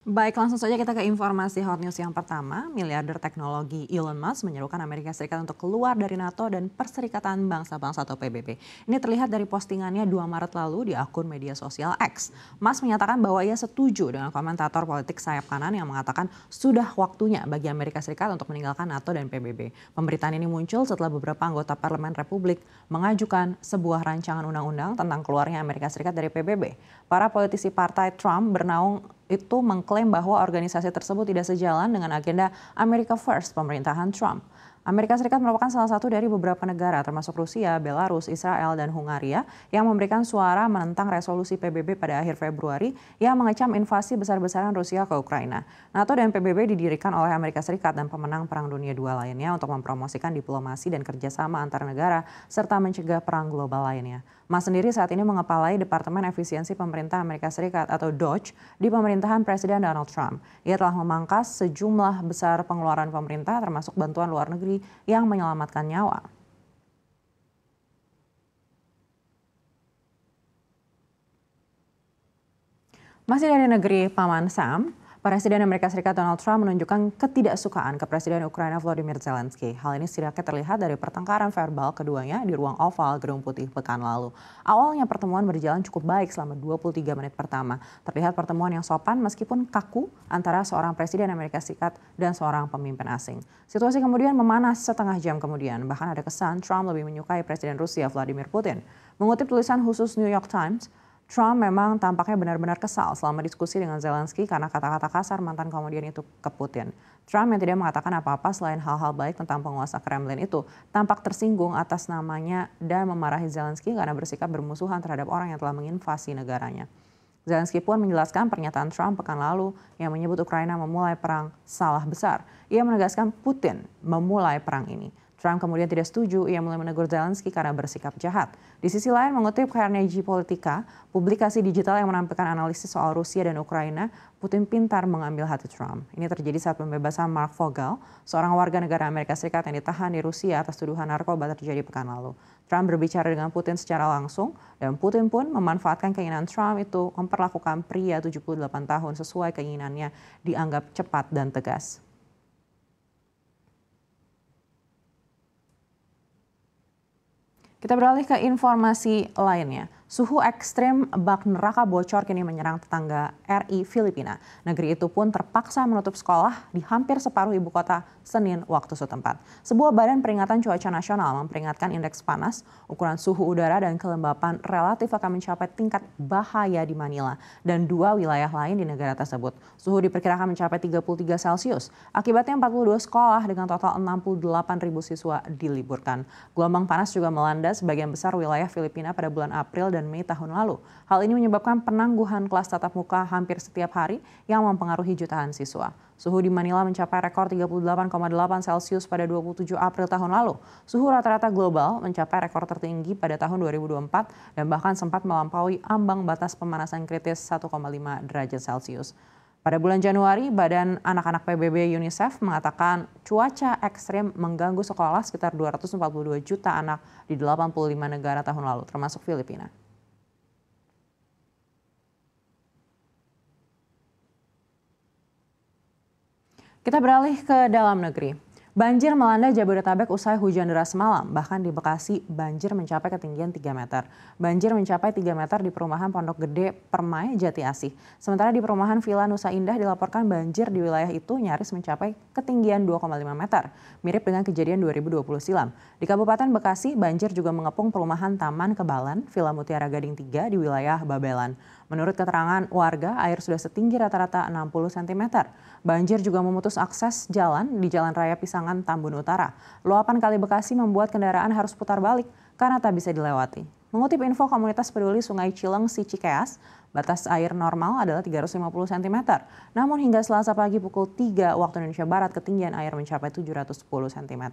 Baik, langsung saja kita ke informasi hot news yang pertama. Miliarder teknologi Elon Musk menyerukan Amerika Serikat untuk keluar dari NATO dan Perserikatan Bangsa-Bangsa atau PBB. Ini terlihat dari postingannya 2 Maret lalu di akun media sosial X. Musk menyatakan bahwa ia setuju dengan komentator politik sayap kanan yang mengatakan sudah waktunya bagi Amerika Serikat untuk meninggalkan NATO dan PBB. Pemberitaan ini muncul setelah beberapa anggota Parlemen Republik mengajukan sebuah rancangan undang-undang tentang keluarnya Amerika Serikat dari PBB. Para politisi partai Trump bernaung itu mengklaim bahwa organisasi tersebut tidak sejalan dengan agenda America First pemerintahan Trump. Amerika Serikat merupakan salah satu dari beberapa negara termasuk Rusia, Belarus, Israel, dan Hungaria yang memberikan suara menentang resolusi PBB pada akhir Februari yang mengecam invasi besar-besaran Rusia ke Ukraina. NATO dan PBB didirikan oleh Amerika Serikat dan pemenang Perang Dunia II lainnya untuk mempromosikan diplomasi dan kerjasama antar negara serta mencegah perang global lainnya. Mas sendiri saat ini mengepalai Departemen Efisiensi Pemerintah Amerika Serikat atau DOGE di pemerintahan Presiden Donald Trump. Ia telah memangkas sejumlah besar pengeluaran pemerintah termasuk bantuan luar negeri yang menyelamatkan nyawa. Masih dari negeri Paman Sam, Presiden Amerika Serikat Donald Trump menunjukkan ketidaksukaan ke Presiden Ukraina Volodymyr Zelensky. Hal ini setidaknya terlihat dari pertengkaran verbal keduanya di ruang oval Gedung Putih pekan lalu. Awalnya pertemuan berjalan cukup baik selama 23 menit pertama. Terlihat pertemuan yang sopan meskipun kaku antara seorang Presiden Amerika Serikat dan seorang pemimpin asing. Situasi kemudian memanas setengah jam kemudian. Bahkan ada kesan Trump lebih menyukai Presiden Rusia Vladimir Putin. Mengutip tulisan khusus New York Times, Trump memang tampaknya benar-benar kesal selama diskusi dengan Zelensky karena kata-kata kasar mantan komedian itu ke Putin. Trump yang tidak mengatakan apa-apa selain hal-hal baik tentang penguasa Kremlin itu tampak tersinggung atas namanya dan memarahi Zelensky karena bersikap bermusuhan terhadap orang yang telah menginvasi negaranya. Zelensky pun menjelaskan pernyataan Trump pekan lalu yang menyebut Ukraina memulai perang salah besar. Ia menegaskan Putin memulai perang ini. Trump kemudian tidak setuju, ia mulai menegur Zelensky karena bersikap jahat. Di sisi lain, mengutip Carnegie Politica, publikasi digital yang menampilkan analisis soal Rusia dan Ukraina, Putin pintar mengambil hati Trump. Ini terjadi saat pembebasan Mark Vogel, seorang warga negara Amerika Serikat yang ditahan di Rusia atas tuduhan narkoba terjadi pekan lalu. Trump berbicara dengan Putin secara langsung, dan Putin pun memanfaatkan keinginan Trump itu memperlakukan pria 78 tahun sesuai keinginannya dianggap cepat dan tegas. Kita beralih ke informasi lainnya. Suhu ekstrim bak neraka bocor kini menyerang tetangga RI Filipina. Negeri itu pun terpaksa menutup sekolah di hampir separuh ibu kota Senin waktu setempat. Sebuah badan peringatan cuaca nasional memperingatkan indeks panas, ukuran suhu udara dan kelembapan relatif akan mencapai tingkat bahaya di Manila dan 2 wilayah lain di negara tersebut. Suhu diperkirakan mencapai 33 Celcius. Akibatnya 42 sekolah dengan total 68.000 siswa diliburkan. Gelombang panas juga melanda sebagian besar wilayah Filipina pada bulan April dan Mei tahun lalu. Hal ini menyebabkan penangguhan kelas tatap muka hampir setiap hari yang mempengaruhi jutaan siswa. Suhu di Manila mencapai rekor 38,8 Celcius pada 27 April tahun lalu. Suhu rata-rata global mencapai rekor tertinggi pada tahun 2024 dan bahkan sempat melampaui ambang batas pemanasan kritis 1,5 derajat Celcius. Pada bulan Januari, Badan Anak-anak PBB UNICEF mengatakan cuaca ekstrim mengganggu sekolah sekitar 242 juta anak di 85 negara tahun lalu, termasuk Filipina. Kita beralih ke dalam negeri. Banjir melanda Jabodetabek usai hujan deras semalam. Bahkan di Bekasi, banjir mencapai ketinggian 3 meter. Banjir mencapai 3 meter di perumahan Pondok Gede, Permai, Jati Asih. Sementara di perumahan Villa Nusa Indah dilaporkan banjir di wilayah itu nyaris mencapai ketinggian 2,5 meter. Mirip dengan kejadian 2020 silam. Di Kabupaten Bekasi, banjir juga mengepung perumahan Taman Kebalan, Villa Mutiara Gading 3 di wilayah Babelan. Menurut keterangan warga, air sudah setinggi rata-rata 60 cm. Banjir juga memutus akses jalan di Jalan Raya Pisangan, Tambun Utara. Luapan Kali Bekasi membuat kendaraan harus putar balik karena tak bisa dilewati. Mengutip info komunitas peduli Sungai Cilengsi Cikeas, batas air normal adalah 350 cm. Namun hingga Selasa pagi pukul 3 waktu Indonesia Barat, ketinggian air mencapai 710 cm.